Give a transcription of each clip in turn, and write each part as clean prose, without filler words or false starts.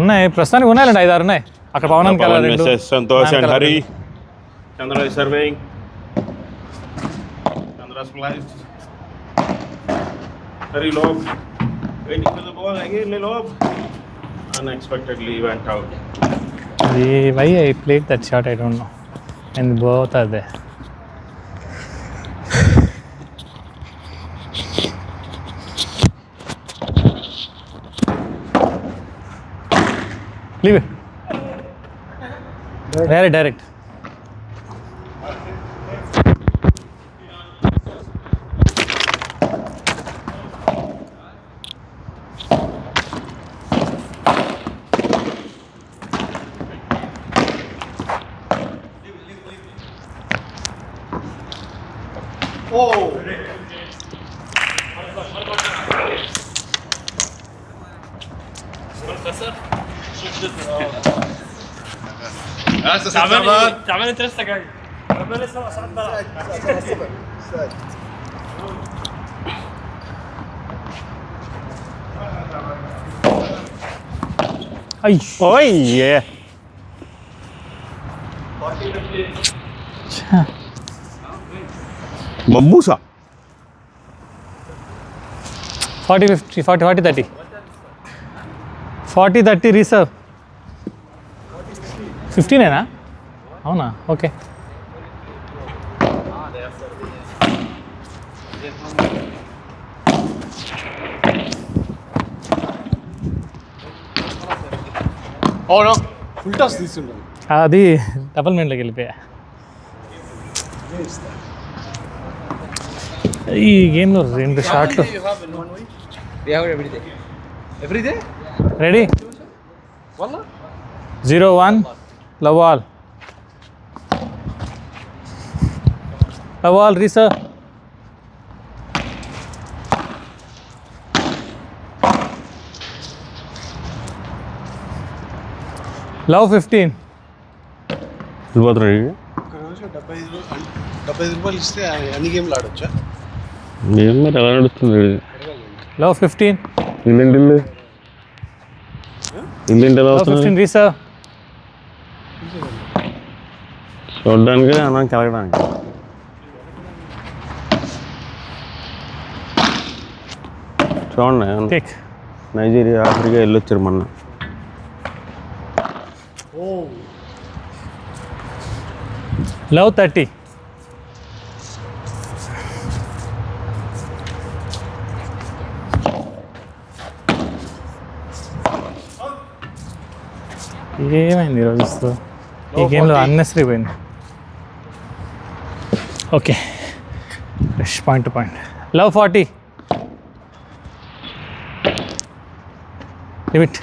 ఉన్నాయి ప్రస్తుతానికి ఉన్నాయండి 5-6 ఉన్నాయి అక్కడ పవన్ కలర్ Santosh and Hari Chandra is surveying Chandra spliced Hari lob waiting for the ball again lob unexpectedly went out why I played that shot I don't know and both are there leave it direct تعمل انت لسه جاي ربنا لسه ساعات بلعب ay oh yeah Bambusa 40 30 reserve 15ఏనా అవునా okay అవునా full toss తీసుకుంటాను అది double మెయిన్లోకి వెళ్ళిపోయా ఈ గేమ్లో 2 షాట్లు everyday ready వల్ల 0-1 Lawal reserve Love 15 వెళ్ళిపోతున్నాడు ఒక రోజు 75 రూపాయలు ఇస్తే అన్ని గేమ్లు ఆడొచ్చా ఏం మరి ఎలా నడుస్తుంది Love 15 ఇల్లేంటి ఎలా Love వస్తుంది 15 reserve చూడడానికి అన్నం కలగడానికి చూడండి take నైజీరియా ఆఫ్రికా వెళ్ళొచ్చారు మొన్న Love 30 ఏమైంది ఈరోజు ఈ గేమ్లో అన్నెసరీ పోయింది okay fresh point Love 40 limit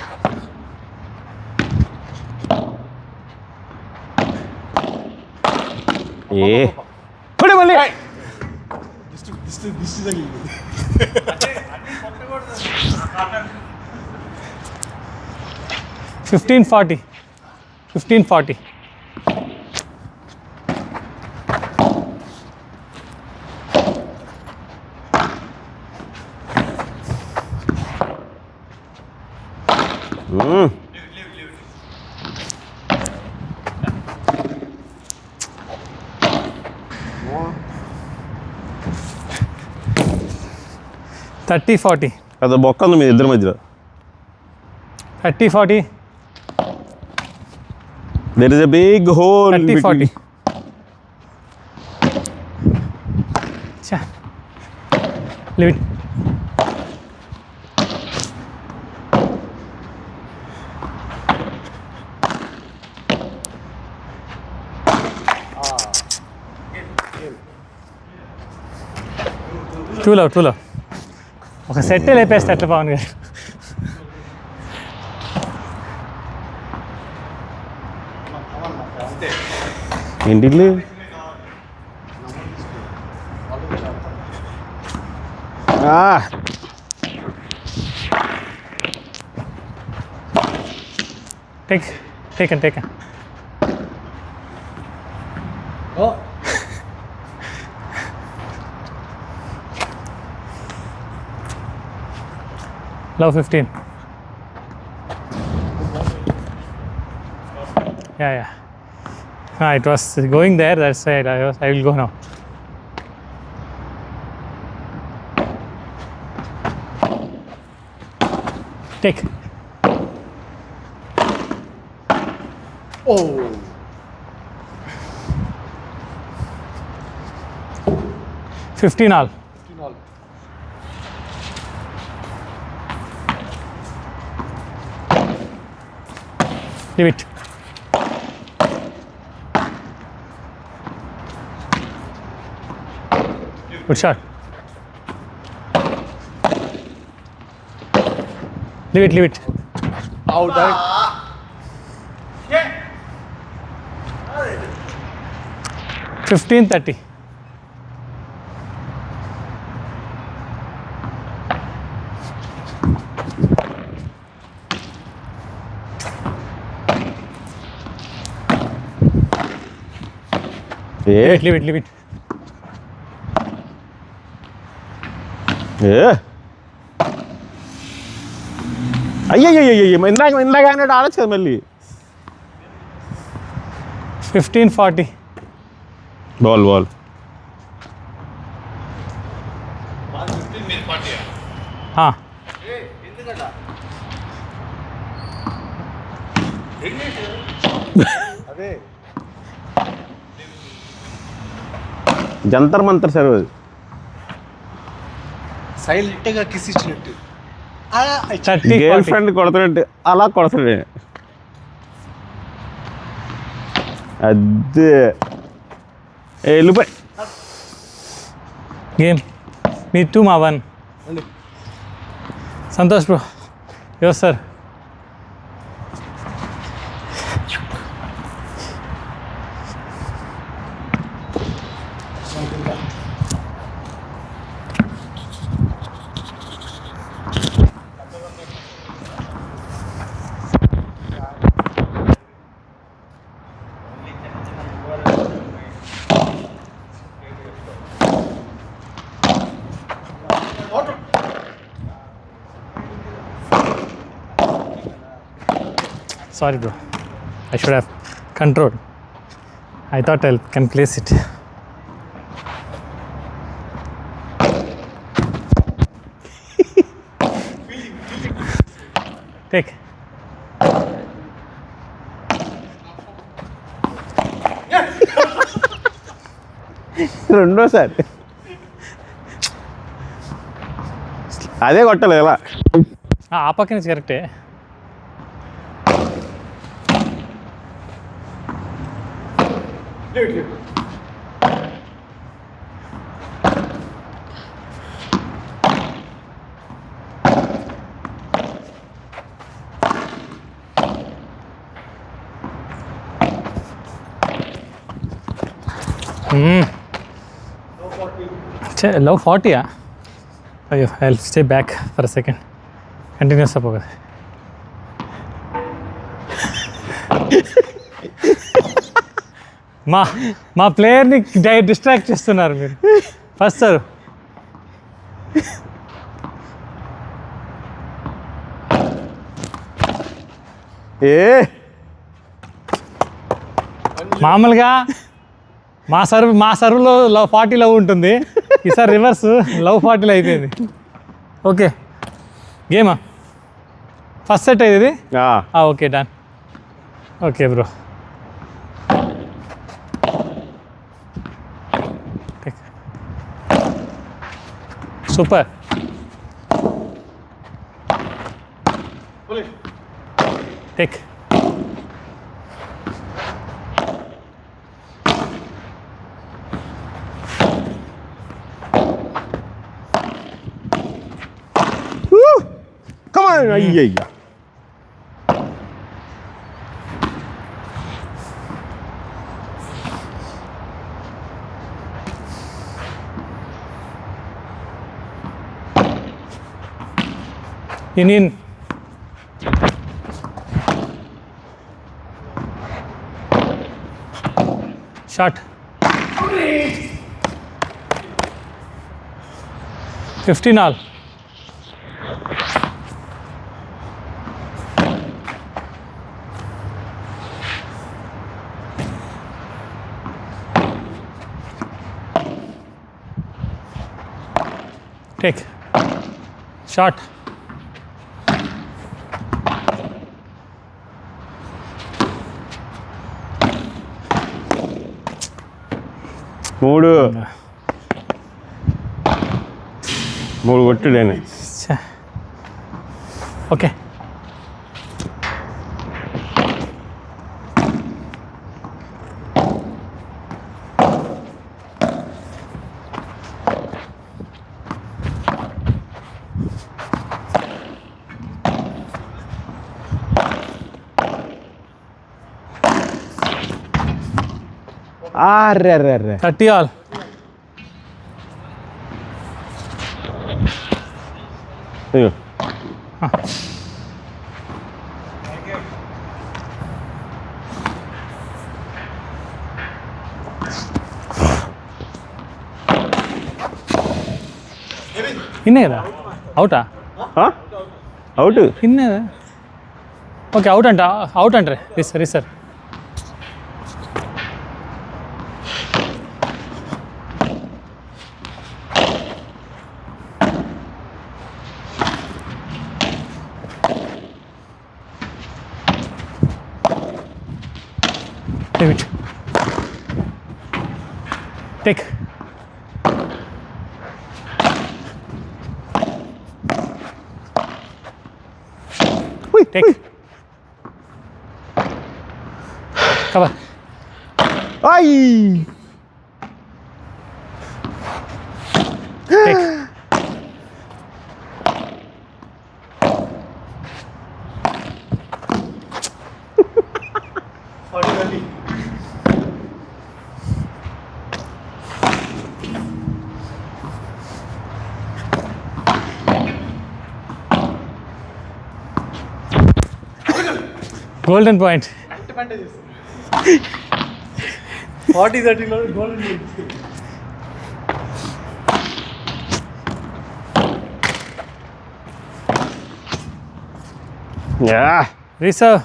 ఏ పడే మళ్ళీ దిష్టి తగిలింది 15-40 30-40 పెద్ద బొక్క ఉంది మీ ఇద్దరి మధ్యలో 30-40 there is a big hole 30-40 చా లిమిట్ టూ లవ్ ఒక సెట్ లేపేస్తే ఎట్లా పవన్ గారు ఏంటి taken Love 15 Yeah. It was going there. That's why I will go now. Take. Oh. $15 all. 15 all. Leave it. Good shot. Leave it. Out, direct. 15-30. Leave it. అయ్యయ్యయ్య ఇందాక అన్నట్టు ఆడచ్చు కదా మళ్ళీ. 15-40. బాల్ 15 మీరు 40. ఎందుకట అదే జంతర్ మంతర్ సర్వ్ అది. సైలెంట్గా కిస్ ఇచ్చినట్టు 30-40. గర్ల్ ఫ్రెండ్ కొడుతున్నట్టు అలా కొడతాడు. అదే వెళ్ళిపోయి Game. Me too, ma one. Santosh bro. Yes sir. Sorry bro, I should have controlled. I thought I can place it. Take. రెండోసారి అదే కొట్టలేదు ఎలా. ఆ పక్క నుంచి కరెక్టే. Low 40. I'll stay back for a second. Continuous up over. మా ప్లేయర్ని distract చేస్తున్నారు మీరు. ఫస్ట్ సార్ మామూలుగా మా సర్వ్లో లవ్ 40 లవ్ ఉంటుంది. ఈసారి రివర్స్ లవ్ 40 అయిపోయింది. ఓకే గేమా ఫస్ట్ సెట్ అయ్యేది. Okay done. Okay bro. Super. Take. Come on, అయ్యయ్య. In. Shot. 15 all. Take shot. మూడు కొట్టుడేనే. Okay array 30 all. ఇదిగో. ఇన్నే కదా అవుటా? అవుట్. ఇన్నే కదా. ఓకే అవుట్ అంటారే. Reserve take. Take cover. Take golden point. 40-30 goal. Reserve.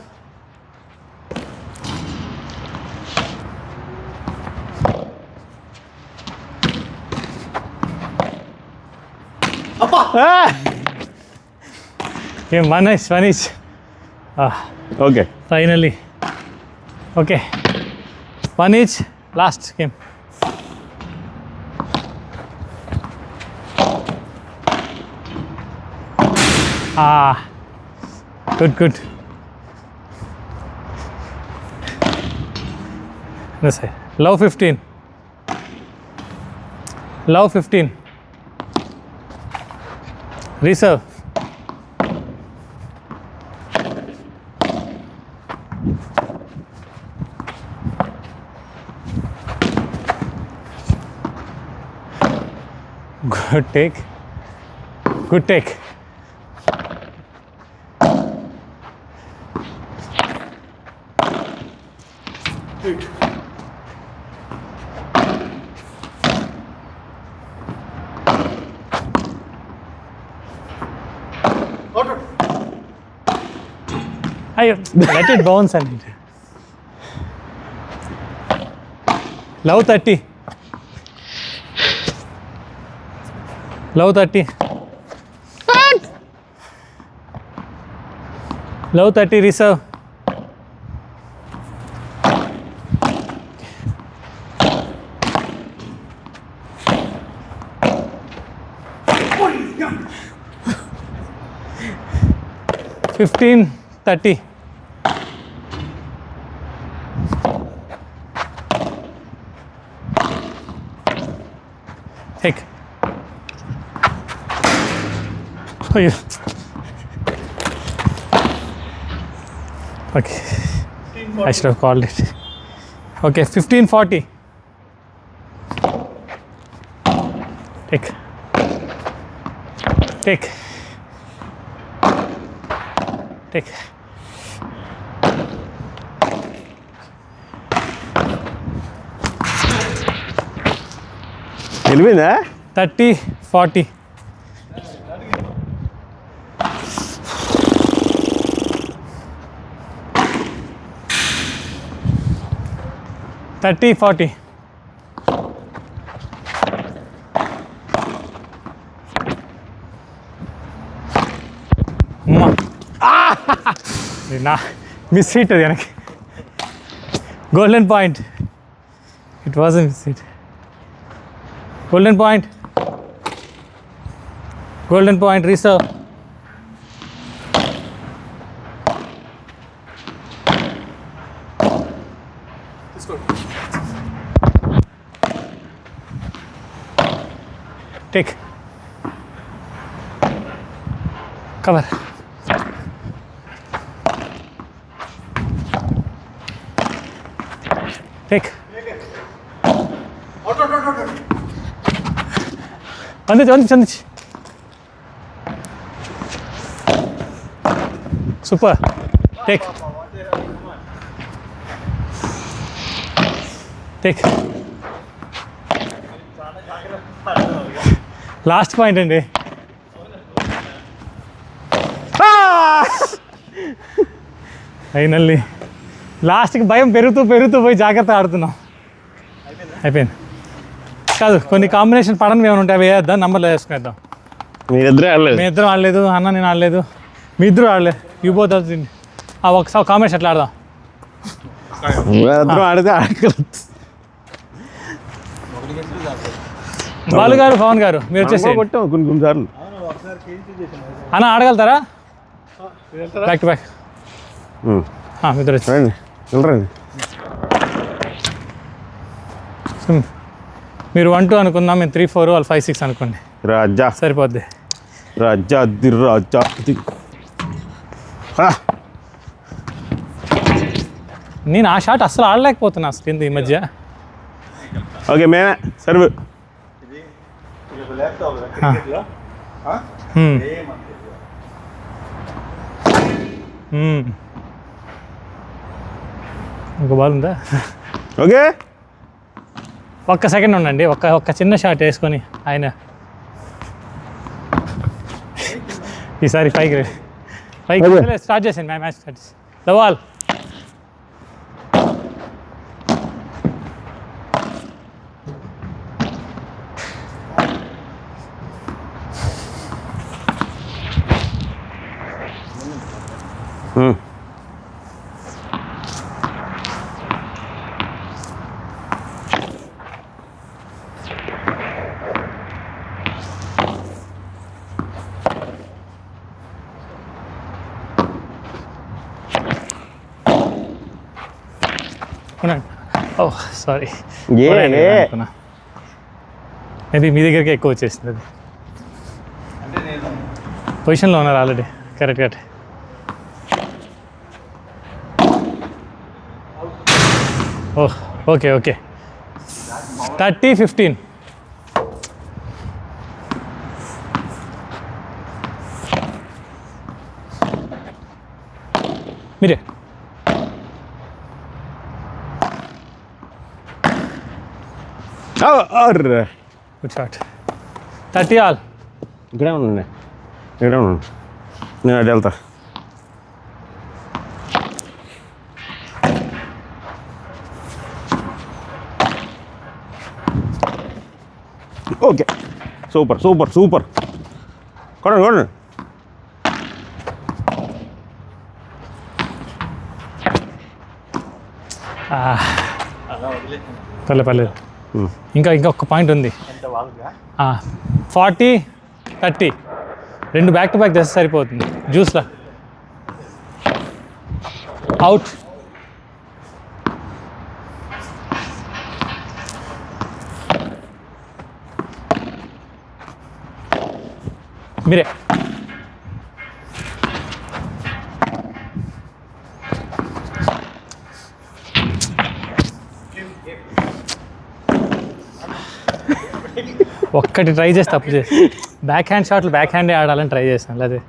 Manish okay. Finally. Okay 1 each last game. Good. Love 15. Reserve. Good take. Let it bounce and it. Love 30. Love 30. Love 30 reserve. Fifteen 30. Take. Oh, yeah. Okay. I should have called it. Okay, 15-40. Take. Take. Take. వెళ్ళిపోయిందా? 30-40. నా miss hit అది వెనక్కి. Golden point. It was a miss hit. Golden point. Golden point reserve. Take cover. Take అందించి super. Take take. Last point అండి. Finally లాస్ట్కి భయం పెరుగుతూ పోయి జాగ్రత్త ఆడుతున్నాం. అయిపోయింది. కాదు, కొన్ని కాంబినేషన్ పడని ఏమైనా ఉంటాయి, అవి వేద్దాం, నంబర్లో వేసుకునేద్దాం. మీరిద్దరే ఆడలేదు. మేము ఇద్దరం ఆడలేదు, అన్న నేను ఆడలేదు, మీ ఇద్దరు ఆడలేదు. యూ బోత్ ఒకసారి కాంబినేషన్ ఎట్లా ఆడదాం. ఇద్దరం ఆడితే ఆడగలదు. బాలు గారు, పవన్ గారు మీరు వచ్చేసి కొట్టాం కొన్ని సార్లు. అన్న ఆడగలుగుతారా బ్యాక్ టు బ్యాక్? మీ ఇద్దరు వచ్చి రండి వెళ్ళరండి. మీరు 1-2 అనుకుందాం, మేము 3-4, వాళ్ళు 5-6 అనుకోండి. రాజా సరిపోద్ది. రాజా రాజా. నేను ఆ షాట్ అస్సలు ఆడలేకపోతున్నా అసలు కింద ఈ మధ్య. ఓకే మేమే సర్వ్. ఇంకో బాల్ ఉందా? ఓకే ఒక్క సెకండ్ ఉండండి, ఒక్క చిన్న షాట్ వేసుకొని ఆయన ఈసారి పైకి స్టార్ట్ చేసాను. మ్యాచ్ స్టార్ట్ చేసి the ball. Oh sorry, maybe మీ దగ్గరికి ఎక్కువ వచ్చేసింది. అది పొజిషన్లో ఉన్నారు ఆల్రెడీ. కరెక్ట్. ఓహ్ ఓకే 30-15. మీరే గుడ్ షాట్. 30 ఆల్. ఇక్కడే ఉండండి, నేను అటు వెళ్తా. ఓకే సూపర్ కొడండి. పర్లేదు. ఇంకా ఒక్క పాయింట్ ఉంది. 40-30 2 బ్యాక్ టు బ్యాక్ చేస్తే సరిపోతుంది. జ్యూస్లా అవుట్. మీరే ఒక్కటి ట్రై చేసి తప్పు చేసి బ్యాక్ హ్యాండ్ షాట్లు బ్యాక్ హ్యాండే ఆడాలని ట్రై చేశాను. అదే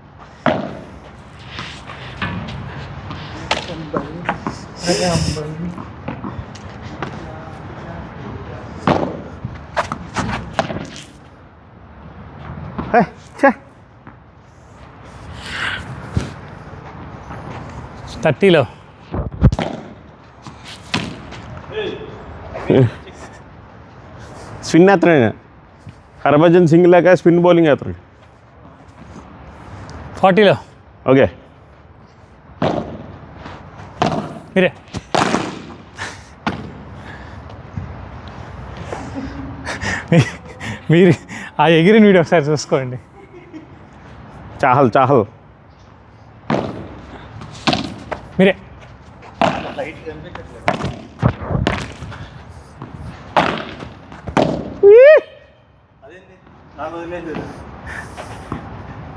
థర్టీలో స్పిన్ వేస్తున్నాడు. హర్భజన్ సింగ్ లాగా స్పిన్ బౌలింగ్ వేస్తున్నాడు. 40లో ఓకే మీరే మీరు ఆ ఎగిరిన వీడియో ఒకసారి చూసుకోండి. చాహల్ చాహల్. మీరే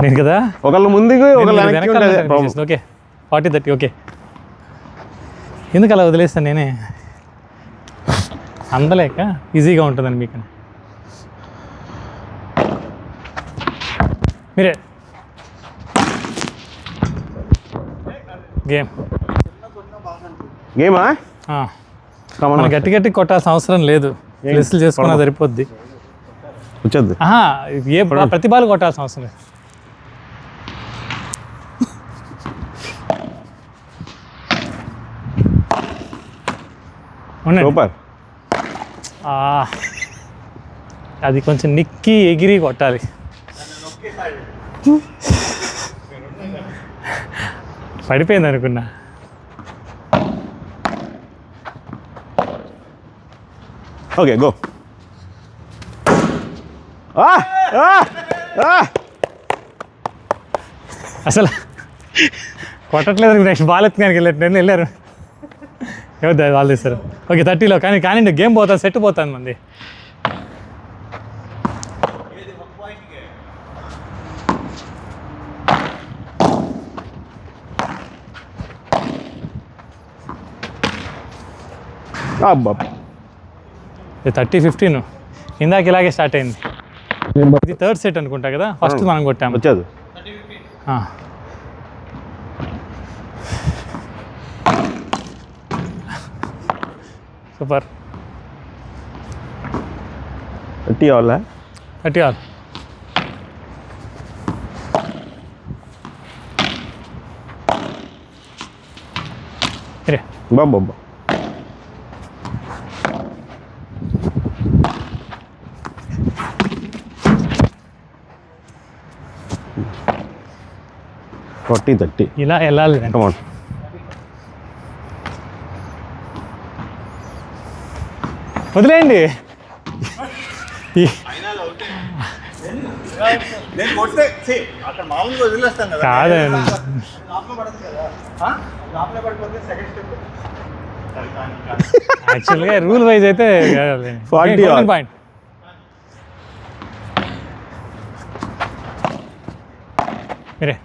నేను కదా ఒకళ్ళు ముందుకు ఒకళ్ళు వెనక్కి ఉంటుంది problem. Okay 40-30 okay. ఎందుకు అలా వదిలేస్తాను నేనే, అందలేక ఈజీగా ఉంటుందని మీకు. మీరే గేమ్ గేమా మనం గట్టి గట్టి కొట్టాల్సిన అవసరం లేదు, ప్లేస్లు చేసుకున్నా సరిపోద్ది. వచ్చేద్ది. ఏ ప్రతిభాలు కొట్టాల్సిన అవసరం లేదు. ఉండండి. సూపర్. అది కొంచెం నిక్కి ఎగిరి కొట్టాలి. పడిపోయింది అనుకున్నా. Okay go. అసలు కొట్టట్లేదు, నెక్స్ట్ బాల్ ఎత్తుకానికి వెళ్ళారు. ఎవరు వాళ్ళు తీస్తారు. ఓకే 30లో కానీ గేమ్ పోతుంది, సెట్ పోతుంది మంది. అబ్బా 30-15 ఇందాక ఇలాగే స్టార్ట్ అయింది. ఇది థర్డ్ సెట్ అనుకుంటా కదా, ఫస్ట్ మనం కొట్టాము. వచ్చేది. సూపర్. 30 అవ్వాలా? 30 ఆల్. రే బాబా 40-30. ఇలా వెళ్ళాలి. Come on. వదిలేయండి. కాదండి, యాక్చువల్గా రూల్ వైజ్ అయితే 40 all. పాయింట్. మీరే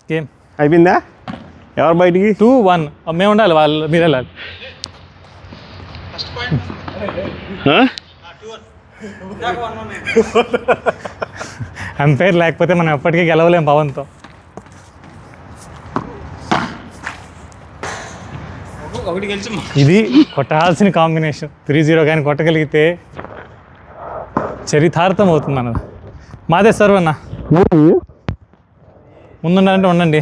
గేమ్ అయిపోయిందా? ఎవరు బయటికి? 2-1 మేము ఉండాలి, వాళ్ళు మీరు వెళ్ళాలి. అంపైర్ లేకపోతే మనం ఎప్పటికీ గెలవలేం పవన్తో. ఇది కొట్టాల్సిన కాంబినేషన్. 3-0 కానీ కొట్టగలిగితే చరితార్థం అవుతుంది మనది. మాదే సర్వ్ అన్న, ముందుండాలంటే ఉండండి.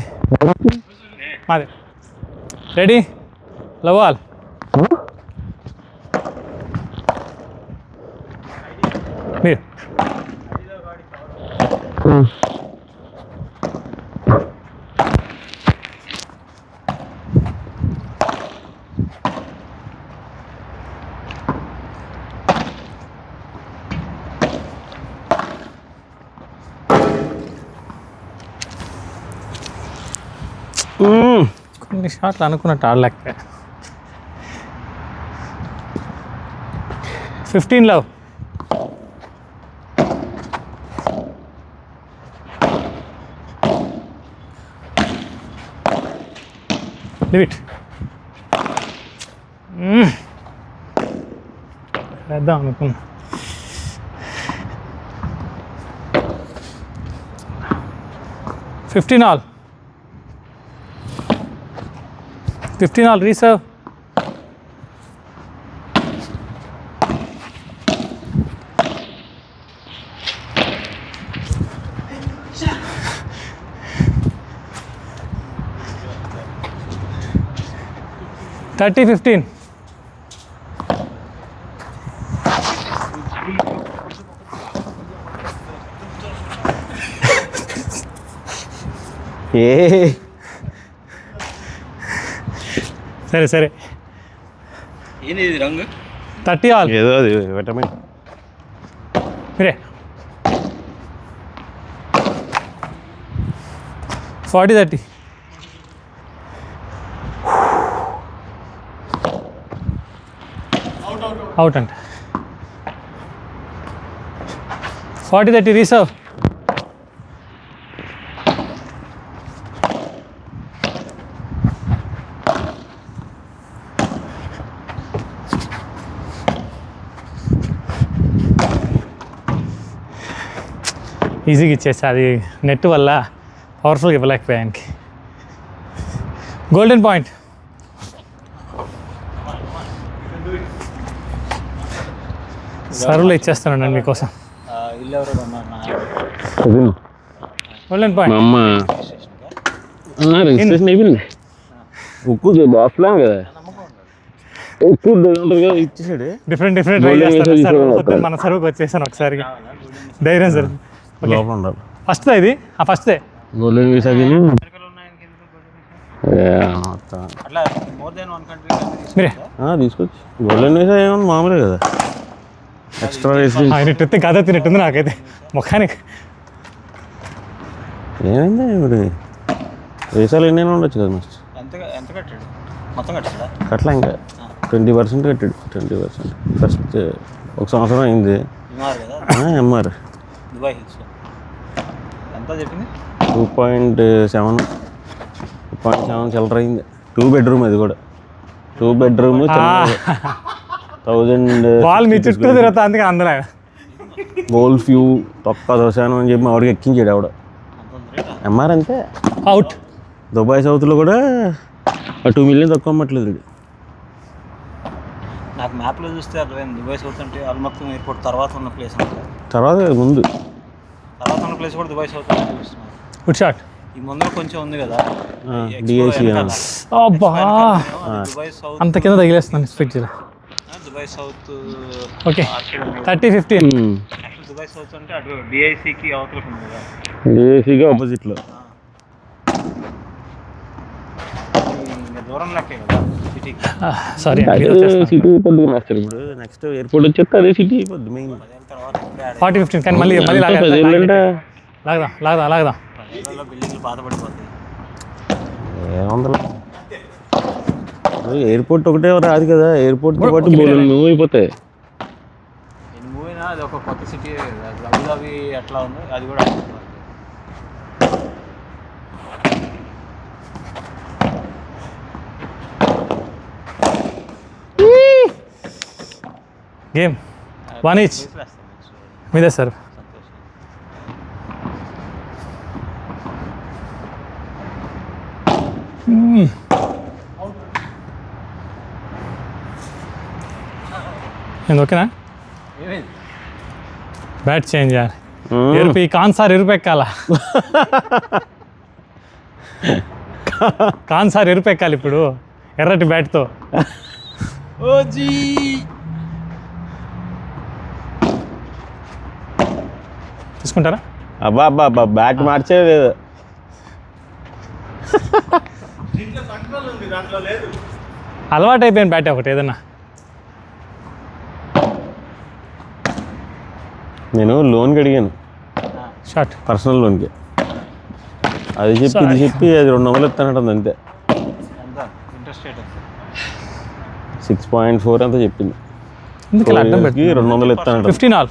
మాదే రెడీ. Love all. మీరు కొన్ని షాట్లు అనుకున్నట్టు ఆడలేక. 15 లవ్. Leave it. వేద్దాం అనుకున్నా. Fifteen all. 15 all reserve. Thirty 15. సరే సరే ఏంది ఇది రంగు 30 ఆల్ ఏదో అది విటమిన్. మీరే 40-30 అవుట్ అంట. 40-30 రీసర్వ్. ఈజీగా ఇచ్చేసి అది నెట్ వల్ల పవర్ఫుల్గా ఇవ్వలేకపోయానికి. Golden point. సర్వ్లో ఇచ్చేస్తానండి మీకోసం. ఇల్లు ఎవరో కొన్నారు గోల్డెన్ పాయింట్. మా అమ్మ రిజిస్ట్రేషన్ అయిపోయింది. ఉక్కు బాస్లా కదా, ఉక్కు ఉంటుంది కదా, ఇచ్చేసాడు. డిఫరెంట్ ట్రై చేస్తాను సార్. మన సర్వ్కి వచ్చేసాను ఒకసారిగా. ధైర్యం సార్. లోపల ఉండాలి. ఫస్ట్దా ఇది? ఫస్ట్దే గోల్డెన్ వీసా అట్లా మోర్ దెన్ 1 కంట్రీ మీరే తీసుకొచ్చి. గోల్డెన్ వీసా ఏమన్నా మామూలే కదా, ఎక్స్ట్రా ఆయన ట్రిప్ కథ తినట్టుంది నాకైతే ముఖానికి. ఏమైందా ఇప్పుడు వీసాలు ఎన్నైనా ఉండొచ్చు కదా. మస్ట్ ఎంత కట్టాడు? మొత్తం కట్టాడా? అట్లా ఇంకా 20% కట్టాడు. 20% ఫస్ట్ ఒక సంవత్సరం అయింది. ఎంఆర్ దుబాయ్ హిల్స్ ఎంత చెప్పింది? 2.7 చిల్లర అయింది. 2 బెడ్రూమ్, అది కూడా 2 బెడ్రూమ్ 1000. వాళ్ళు మీ చుట్టూ తిరుగుతా అందుకే అందులో గోల్ ఫ్యూ తొక్క దోశాను అని చెప్పి మా వాడికి ఎక్కించాడు ఆవిడ. ఎంఆర్ అంతే. అవుట్. దుబాయ్ సౌత్లో కూడా 2 మిలియన్ తక్కువ అమ్మట్లేదు. నాకు మ్యాప్లో చూస్తే అర్థమైంది. దుబాయ్ సౌత్ అంటే అల్మక్తుమ్ ఎయిర్పోర్ట్ తర్వాత ఉన్న ప్లేస్ అంటే తర్వాత ముందు తర్వాత ఉన్న ప్లేస్ కూడా దుబాయ్ సౌత్ అంటే చూస్తున్నాను. Good shot. ఈ ముందర కొంచెం ఉంది కదా డిఐసి. అబ్బా దుబాయ్ సౌత్ అంత కింద తగిలేస్తున్నాను స్పెక్ట్. Dubai south. Okay 30-15. Dubai south అంటే అటు డిఐసికి అవతలకు ఉంది కదా, డిఐసికి ఆపోజిట్లో. ఇంకా దూరం లెక్కే కదా సిటీకి. సారీ సిటీ అయిపోద్ది మాస్టర్. ఇప్పుడు నెక్స్ట్ ఎయిర్పోర్ట్ వచ్చేస్తే అదే సిటీ అయిపోద్ది మెయిన్. 40-15 కానీ మళ్ళీ లాగదా బిల్డింగ్లు బాధపడిపోతాయి. ఏముంది, ఎయిర్పోర్ట్ ఒకటే రాదు కదా, ఎయిర్పోర్ట్తో పాటు బోర్డు మూవ్ అయిపోతాయి. నేను మూవ్ అయినా అది ఒక కొత్త సిటీ. అబుదాబి ఎట్లా ఉందో అది కూడా గేమ్ 1 each మీదే సార్. ఓకేనా? బ్యాట్ చేంజ్ చేయాలి. ఎరుపు కాన్ సార్ ఎరుపు ఎక్కాలా? కాన్ సార్ ఎరుపు ఎక్కాలి ఇప్పుడు ఎర్రటి బ్యాట్తో. తీసుకుంటారా? అబ్బా బ్యాట్ మార్చే లేదు. అలవాటు అయిపోయింది బ్యాట్ ఒకటి ఏదన్నా. నేను లోన్కి అడిగాను, షార్ట్ పర్సనల్ లోన్కి. అది చెప్పి ఇది చెప్పి అది 200 ఇస్తానంటుంది అంతే. ఇంట్రెస్ట్ రేట్ 6.4 అంతా చెప్పింది. 200 ఇస్తానంట. 15 ఆల్.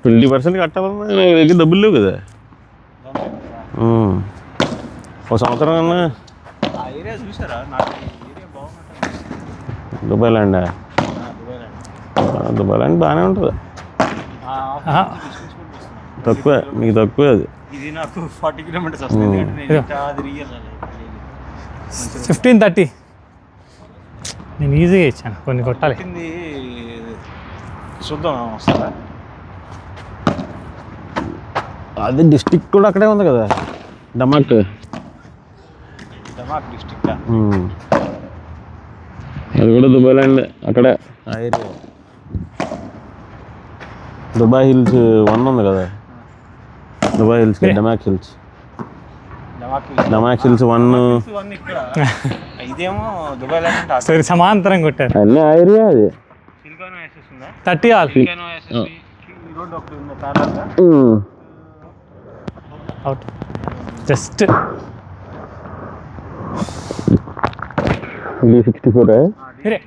20% కట్టాలన్నా దగ్గర డబ్బులు లేవు కదా. ఒక సంవత్సరం కన్నా. ఏరియా చూసారా? నాకు ఏరియా బాగున్నట్టు. Dubai land. దుబాయ్ ల్యాండ్ బాగానే ఉంటుంది. తక్కువ, మీకు తక్కువ. అది ఇది నాకు 40 కిలోమీటర్స్ వస్తుంది. అది రియల్ 15-30 నేను ఈజీగా ఇచ్చాను. కొన్ని కొట్టాలి. చూద్దాం వస్తుందా. అది డిస్ట్రిక్ట్ కూడా అక్కడే ఉంది కదా, డమాక్ డిస్ట్రిక్ట్. అది కూడా దుబాయ్ ల్యాండ్ అక్కడే. దుబాయ్ హిల్స్ 1 ఉంది కదా, దుబాయ్ హిల్స్ డమాక్ హిల్స్. డమాక్సిల్స్ 1 ఇక్కడ ఇదేమో దుబాయ్లో సరే సమాంతరం కొట్టారు అన్నీ ఐరియా అది సిలికాన్ యాక్సెస్ ఉందా 30 ఆల్ సిలికాన్ యాక్సెస్ ఈ రోడ్ ఒకటి ఉంది ప్యారలల్గా అవుట్ జస్ట్ D64 మీరే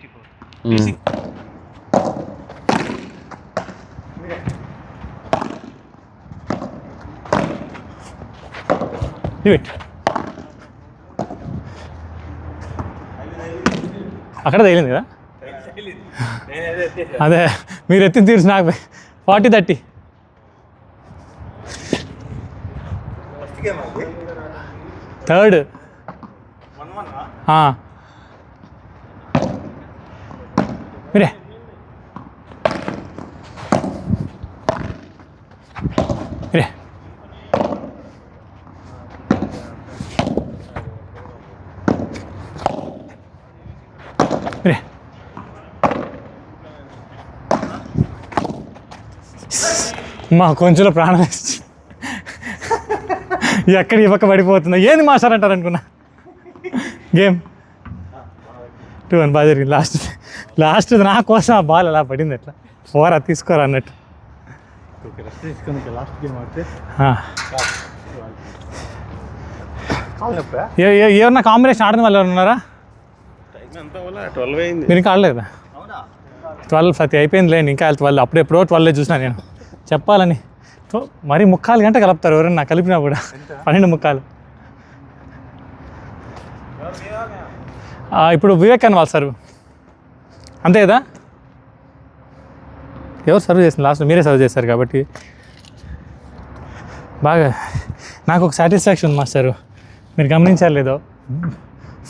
ఇవిట్ అక్కడ తగిలింది కదా అదే మీరు ఎత్తిన తీర్చి నాకు 40-30 థర్డ్ మీరే మీరే మీరే మా కొంచెంలో ప్రాణం వేసి ఎక్కడ ఈ పక్క పడిపోతుందా ఏంది మాస్టర్ అంటారు అనుకున్నా గేమ్ 2-1 బాగా జరిగింది లాస్ట్ నా కోసం ఆ బాల్ అలా పడింది అట్లా 4 అది తీసుకోరా అన్నట్టు లాస్ట్ గేమ్ ఆడితే ఏమన్నా కాంబినేషన్ ఆడిన వాళ్ళు ఎవరు ఉన్నారా 12 అయింది మీరు ఇంకా ఆడలేదా 12 అయిపోయింది లేండి ఇంకా 12 అప్పుడు ఎప్పుడో 12 చూసినా నేను చెప్పాలని మరి 3/4 గంట కలుపుతారు ఎవరన్నా కలిపినా కూడా 12:45 ఇప్పుడు వివేకానంద వాళ్ళు సర్వ్ అంతే కదా ఎవరు సర్వ్ చేసింది లాస్ట్ మీరే సర్వ్ చేశారు కాబట్టి బాగా నాకు ఒక సాటిస్ఫాక్షన్ ఉంది మాస్టర్ మీరు గమనించారు లేదో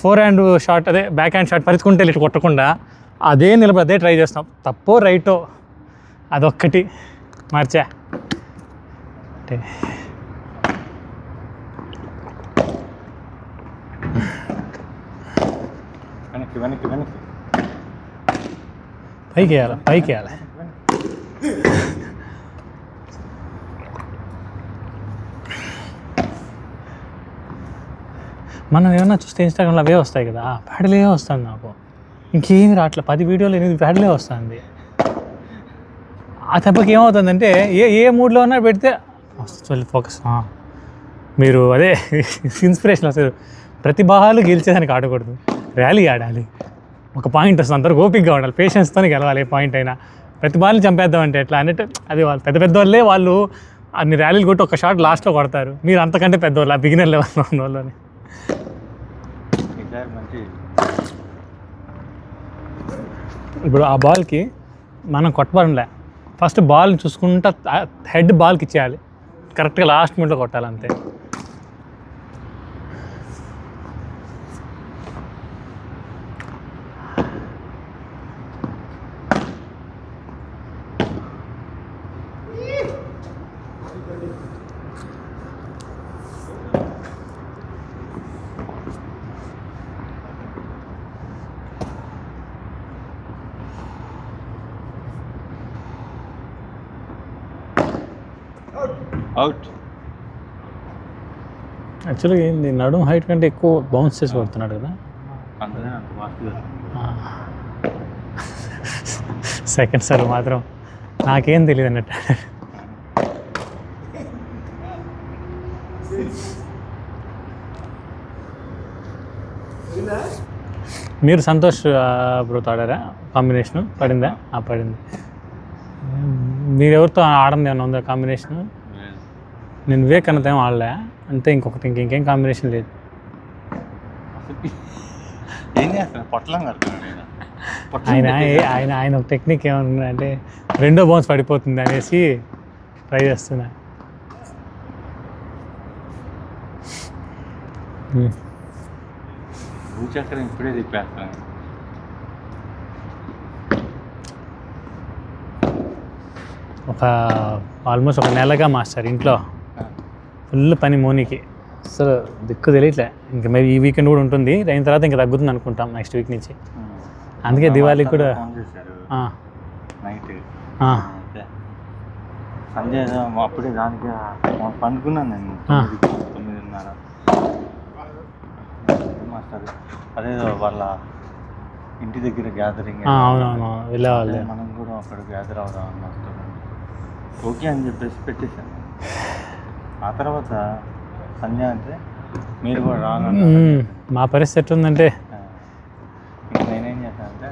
4 హ్యాండ్ షాట్ అదే బ్యాక్ హ్యాండ్ షాట్ పరిచుకుంటే ఇటు కొట్టకుండా అదే నిలబడి అదే ట్రై చేస్తాం తప్పో రైటో అదొక్కటి మార్చా అంటే వెనక్కి పైకి వేయాలి మనం ఏమన్నా చూస్తే ఇన్స్టాగ్రామ్లో అవే వస్తాయి కదా ప్యాడలే వస్తుంది నాకు ఇంకేమి రావట్లే 10 వీడియోలు 8 ప్యాడలే వస్తుంది ఆ దెబ్బకి ఏమవుతుందంటే ఏ మూడ్లో ఉన్నా పెడితే వస్తుంది ఫోకస్ మీరు అదే ఇన్స్పిరేషన్ అసలు ప్రతి బాలు గెలిచేదానికి ఆడకూడదు ర్యాలీ ఆడాలి ఒక పాయింట్ వస్తుంది అందరూ ఓపిక్గా ఉండాలి పేషెన్స్తోనే గెలవాలి ఏ పాయింట్ అయినా ప్రతి బాల్ని చంపేద్దామంటే ఎట్లా అన్నట్టు అది వాళ్ళు పెద్ద వాళ్ళే వాళ్ళు అన్ని ర్యాలీలు కొట్టి ఒక షాట్ లాస్ట్లో కొడతారు మీరు అంతకంటే పెద్దవాళ్ళు ఆ బిగినర్ లెవెల్లో ఉన్న వాళ్ళని ఇప్పుడు ఆ బాల్కి మనం కొట్టబడంలే ఫస్ట్ బాల్ని చూసుకుంటా హెడ్ బాల్కి ఇచ్చేయాలి కరెక్ట్గా లాస్ట్ మినిట్లో కొట్టాలి అంతే అవుట్ యాక్చువల్గా ఏంది నడుము హైట్ కంటే ఎక్కువ బౌన్స్ చేసి కొడుతున్నాడు కదా సెకండ్ సార్ మాత్రం నాకేం తెలియదు అన్నట్టు మీరు సంతోష్ బ్రోతో ఆడారా కాంబినేషను పడిందా పడింది మీరు ఎవరితో ఆడంది ఏమన్నా ఉందా కాంబినేషన్ నేను వివేకానంద ఏం ఆడలే అంతే ఇంకేం కాంబినేషన్ లేదు ఏం చేస్తాను పొట్లం కడుతున్నాను ఆయన ఒక టెక్నిక్ ఏమన్నా అంటే రెండో బౌన్స్ పడిపోతుంది అనేసి ట్రై చేస్తున్నా భూచక్రం ఇప్పుడే తిప్పేస్తాను ఒక ఆల్మోస్ట్ ఒక నెలగా మాస్టర్ ఇంట్లో ఫుల్ పని మోనికి అసలు దిక్కు తెలియట్లే ఇంకా మేబీ ఈ వీకెండ్ కూడా ఉంటుంది అయిన తర్వాత ఇంకా తగ్గుతుంది అనుకుంటాం నెక్స్ట్ వీక్ నుంచి అందుకే దివాళీకి కూడా నైట్ సంజయ్ అప్పుడే దానికి పండుకున్నాను నేను 9:30 వస్తుంది. అదే వాళ్ళ ఇంటి దగ్గర గ్యాదరింగ్. అవునవును వెళ్ళేవాళ్ళే. మనం కూడా అక్కడ గ్యాదర్ అవుదాం అన్నట్టు ఓకే అని చెప్పేసి పెట్టేశాను. ఆ తర్వాత సంధ్య అంటే మీరు కూడా రాను. మా పరిస్థితి ఎట్లుందంటే నేనేం చేశాను అంటే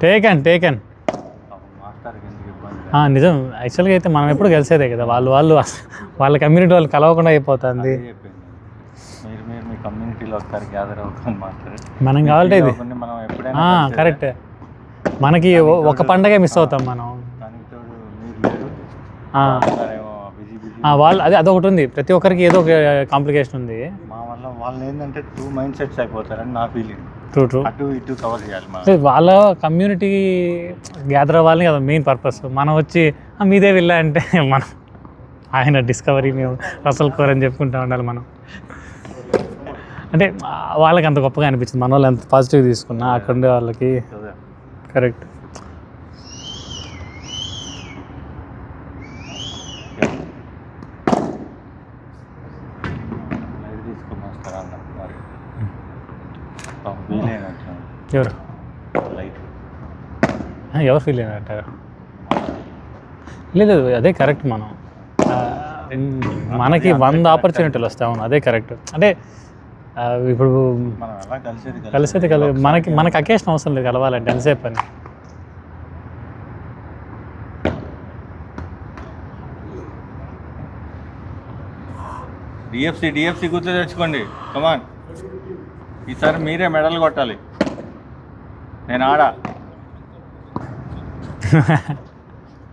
టేకన్ మాస్టర్కి ఎందుకు ఇబ్బంది నిజం. యాక్చువల్గా అయితే మనం ఎప్పుడు కలిసేదే కదా, వాళ్ళ కమ్యూనిటీ వాళ్ళు కలవకుండా అయిపోతుంది. చెప్పింది. మీరు మీ కమ్యూనిటీలో ఒకసారి గ్యాదర్ అవుతాం మాస్టర్. మనం కావాలంటే ఇది మనం ఎప్పుడైనా కరెక్ట్. మనకి ఒక పండగే మిస్ అవుతాం మనం. దానికి తోడు మీరు లేరు, బిజీ బిజీ వాళ్ళు అదొకటి ఉంది, ప్రతి ఒక్కరికి ఏదో ఒక కాంప్లికేషన్ ఉంది. మా వల్ల వాళ్ళు ఏంటంటే 2 మైండ్ సెట్స్ అయిపోతారని నా ఫీలింగ్. ట్రూ అటు ఇటు కవర్ చేయాలి మనం. వాళ్ళ కమ్యూనిటీ గ్యాదర్ అవ్వాలని కదా మెయిన్ పర్పస్. మనం వచ్చి మీదే వెళ్ళా అంటే మనం ఆయన డిస్కవరీ మేము రసల్ కోర్ అని చెప్పుకుంటూ ఉండాలి మనం. అంటే వాళ్ళకి అంత గొప్పగా అనిపించింది, మన వాళ్ళు ఎంత పాజిటివ్ తీసుకున్నా అక్కడ ఉండే వాళ్ళకి. కరెక్ట్. తీసుకున్నాస్తారు అన్నట్టు మరి వీలైనట్టు ఎవరు లైట్ ఎవరు ఫీల్ అయినట్టారు? లేదు అదే కరెక్ట్. మనం మనకి 100 ఆపర్చునిటీలు వస్తాయి. అవును అదే కరెక్ట్. అంటే ఇప్పుడు మనం ఎలా కలిసేది మనకి అకేషన్ అవసరం లేదు కలవాలంటే ఎంతసేపు అని. డిఎఫ్సి గుర్తు తెచ్చుకోండి. కమాన్, ఈసారి మీరే మెడల్ కొట్టాలి. నేను ఆడా.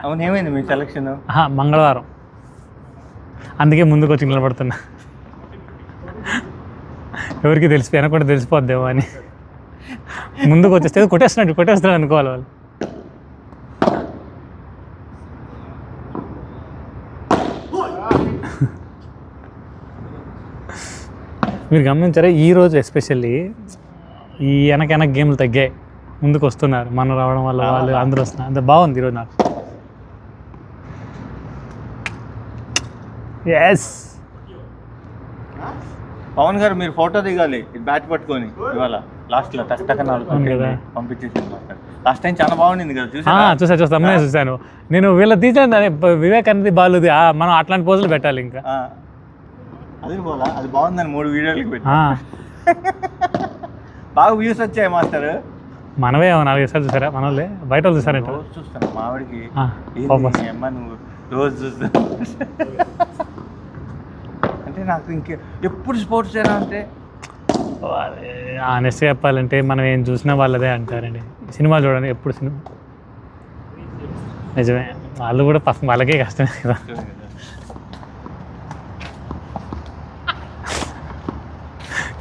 అవును, ఏమైంది మీ సెలక్షన్? మంగళవారం, అందుకే ముందుకు వచ్చి నిలబడుతున్నా. ఎవరికి వెనకుండా తెలిసిపోద్దేమో అని ముందుకు వచ్చేస్తే కొట్టేస్తున్నాడు అనుకోవాలి వాళ్ళు. మీరు గమనించారా ఈరోజు ఎస్పెషల్లీ ఈ వెనక గేమ్లు తగ్గాయి, ముందుకు వస్తున్నారు. మనం రావడం వల్ల వాళ్ళు అందరూ వస్తున్నారు. అంత బాగుంది ఈరోజు నాకు. ఎస్ పవన్ గారు మీరు ఫోటో దిగాలి బ్యాట్ పట్టుకొని. ఇవాళ లాస్ట్లో టక్ పంపించేసి. లాస్ట్ టైం చాలా బాగుండింది కదా, చూసాను. నేను వీళ్ళ తీసాను వివేక్ అనేది బాలుది. మనం అట్లాంటి పోజులు పెట్టాలి. ఇంకా అది పోలా, అది బాగుందని 3 వీడియోలకి పెట్టి బాగా వ్యూస్ వచ్చాయి మాస్టర్. మనమే 4 సార్లు చూసారా? మన వాళ్ళే బయట వాళ్ళు చూసారంట. రోజు చూస్తాను మావిడికి. అమ్మ నువ్వు రోజు చూస్తా అంటే నాకు ఎప్పుడు స్పోర్ట్స్ అయినా అంటే ఆనెస్ట్గా చెప్పాలంటే మనం ఏం చూసినా వాళ్ళదే అంటారండి. సినిమా చూడండి, ఎప్పుడు సినిమా నిజమే. వాళ్ళు కూడా వాళ్ళకే కష్టమే కదా.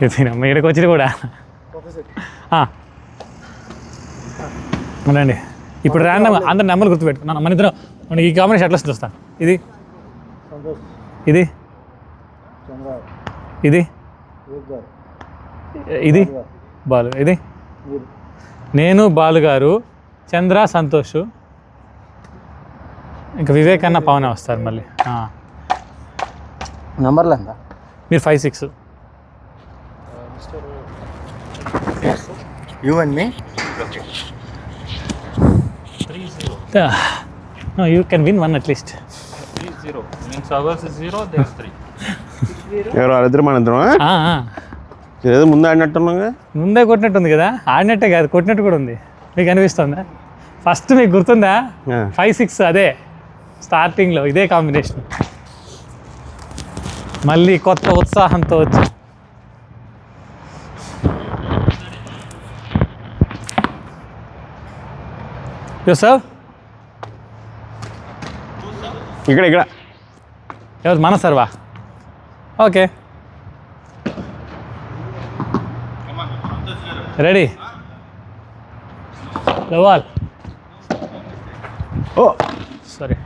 ఇక్కడికి వచ్చింది కూడా ఉండండి. ఇప్పుడు ర్యాండమ్ అందరు నెంబర్లు గుర్తుపెట్టుకున్నాను. మన ఇద్దరం మనకి ఈ కాంబినేషన్ ఎట్లా చూస్తాను. ఇది ఇది ఇది ఇది బాలు, ఇది నేను, బాలు గారు, చంద్ర, సంతోష్, ఇంకా వివేక్ అన్న పవనే వస్తారు మళ్ళీ. నంబర్లు ఎంత? మీరు 5, 6. You and me? No, you can win one at least. 3-0 means ours is 0, theirs 3. ఎవరు వాళ్ళిద్దరు మన ఇద్దరం ఏదో ముందు ఆడినట్టున్నాగా. ముందే కొట్టినట్టుంది కదా. ఆడినట్టే కాదు, కొట్టినట్టు కూడా ఉంది. మీకు అనిపిస్తుందా? ఫస్ట్ మీకు గుర్తుందా? 5, 6 అదే స్టార్టింగ్లో ఇదే కాంబినేషన్. మళ్ళీ కొత్త ఉత్సాహంతో వచ్చి సార్ ఇక్కడ ఎవరు మన server? Okay ready. Love all oh sorry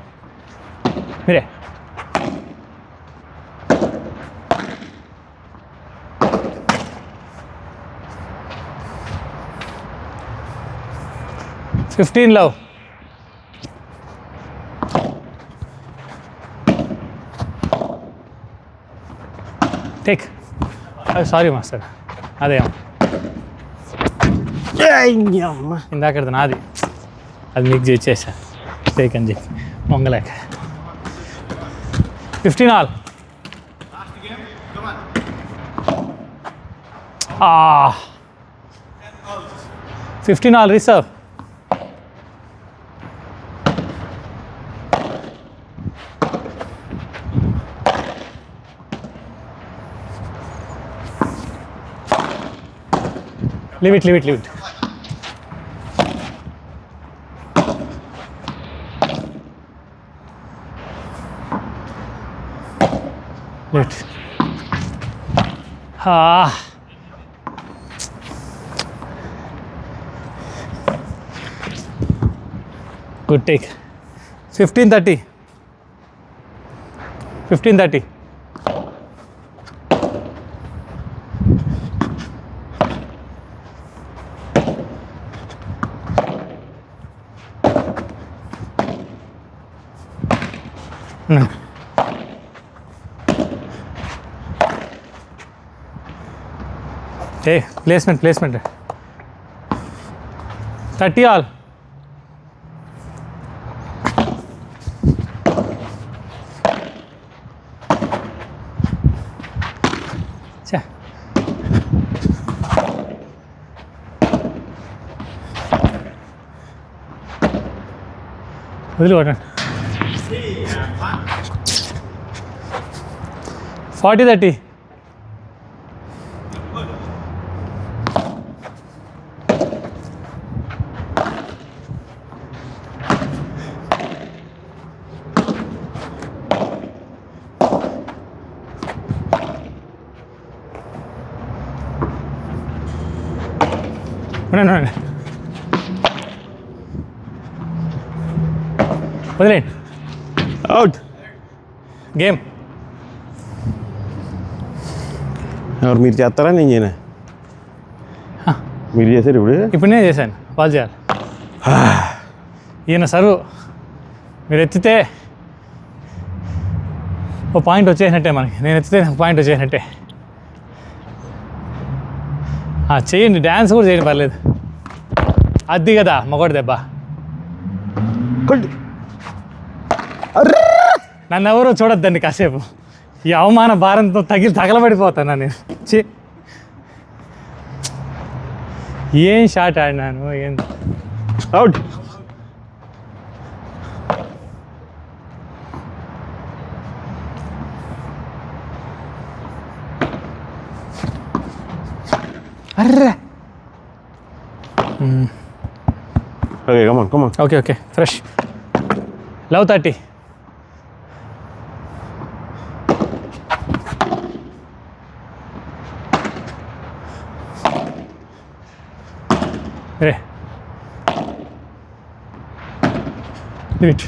మీరే. $15 love. Take. సారీ మాస్టర్, అదే ఇందాకది నాది, అది మీకు చేసేసా స్టేక్ అని చెప్పి వంగలేక. 15 all. 15 all reserve. Leave it. Leave it. Good take. 15-30. 15-30. Hey, placement. 30 all. వదిలిపడండి. 40-30. ఉండండి. వదిలేండి. అవుట్. గేమ్. ఎవరు మీరు చేస్తారా నేను చేయనా? మీరు చేశారు ఇప్పుడు నేను చేశాను, వాళ్ళు చేయాలి. ఈయన సర్వ్ మీరు ఎత్తితే ఓ పాయింట్ వచ్చేసినట్టే మనకి, నేను ఎత్తితే పాయింట్ వచ్చేసినట్టే. చేయండి, డ్యాన్స్ కూడా చేయండి, పర్లేదు. అది కదా మగోడి దెబ్బ. నన్ను ఎవరో చూడొద్దండి కాసేపు, ఈ అవమాన భారంతో తగలబడిపోతాను నేను. ఏం షాట్ ఆడినాను, ఏం. అవుట్. అర్రే. Okay, come on. Okay, fresh. Love 30. రే లిమిట్.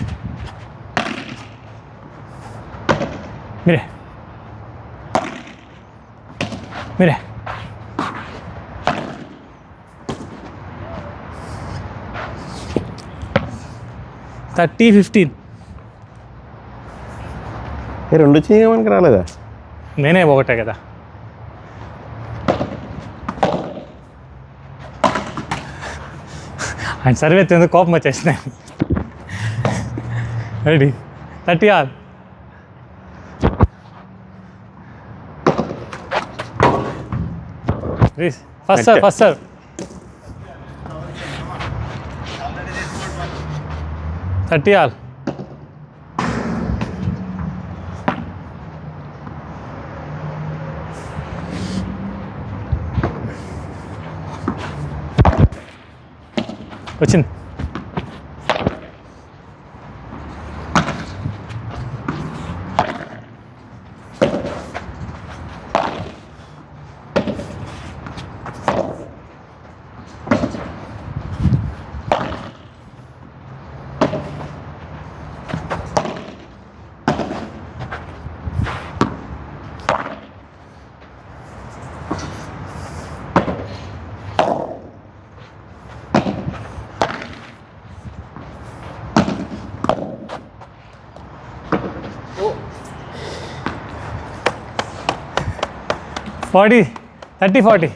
మీరే 30-15. రెండు వచ్చినాయి మనకి రాలేదా? నేనే ఒకటే కదా. ఆయన సర్వే ఎందుకు కోపం వచ్చేసినాయి. Ready. 30 all. First serve. Thirty all. వచ్చింది. 40, 30, 40.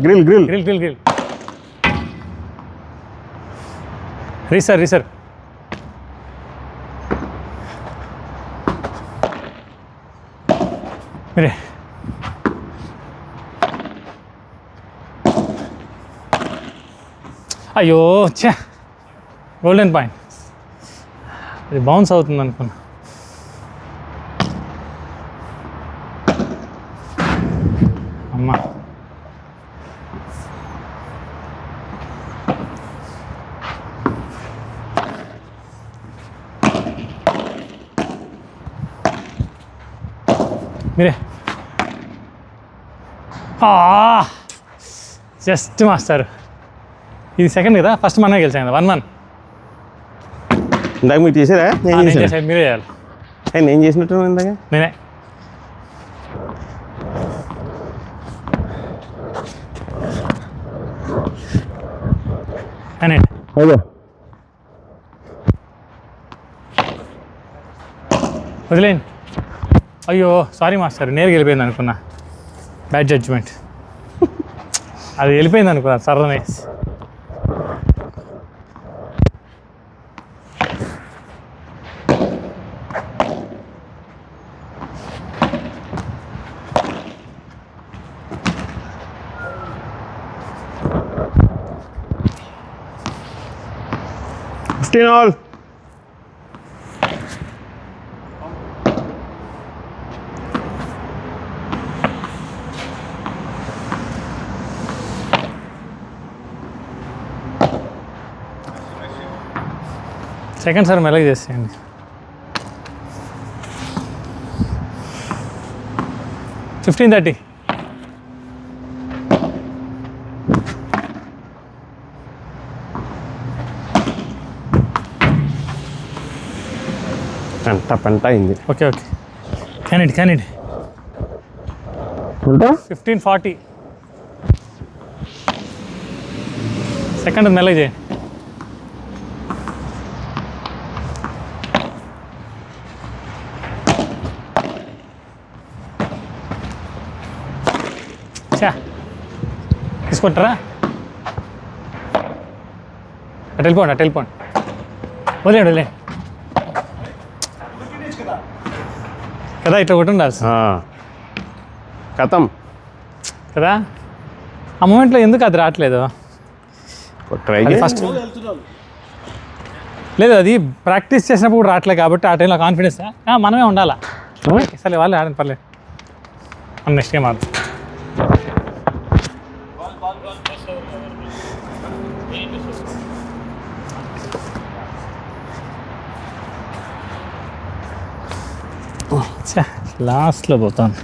Grill grill Grill. Reser. మీరే అయ్యో ఛా గోల్డెన్ పాయింట్ అది బౌన్స్ అవుతుంది అనుకున్నా. అమ్మా మీరే జస్ట్ మాస్టర్ ఇది సెకండ్ కదా, ఫస్ట్ మనమే గెలిచాం కదా 1-1. ఇందాక మీరు చేసారా నేను నేను చేశాను చేసేది మీరే చేయాలి. నేను చేసినట్టు ఇందాక నేనే అని అయ్యో వదిలేండి. అయ్యో సారీ మాస్టర్, నేరుగా వెళ్ళిపోయింది అనుకున్నా. Bad judgement. అది వెళ్ళిపోయింది అనుకున్నా సర్రనే. all. సెకండ్ సార్ మెల్లగా చేసేయండి. ఫిఫ్టీన్ 30. పెంట అయింది. ఓకే క్యానిడ్ 15 40. సెకండ్ మెల్లగా చేయండి. చా తీసుకుంటారా? అటు వెళ్ళిపోండి. వదిలేండి కదా, ఇట్లా ఒకటి ఉండాల్సి కథం కదా. ఆ మూమెంట్లో ఎందుకు అది రావట్లేదు? ట్రై అది ఫస్ట్ లేదు, అది ప్రాక్టీస్ చేసినప్పుడు కూడా రావట్లేదు కాబట్టి ఆ టైంలో కాన్ఫిడెన్స్ మనమే ఉండాలా. సరే వాళ్ళు ఆడండి పర్లేదు, మనం నెక్స్ట్ గేమ్ ఆడతాం. లాస్ట్లో పోతాను.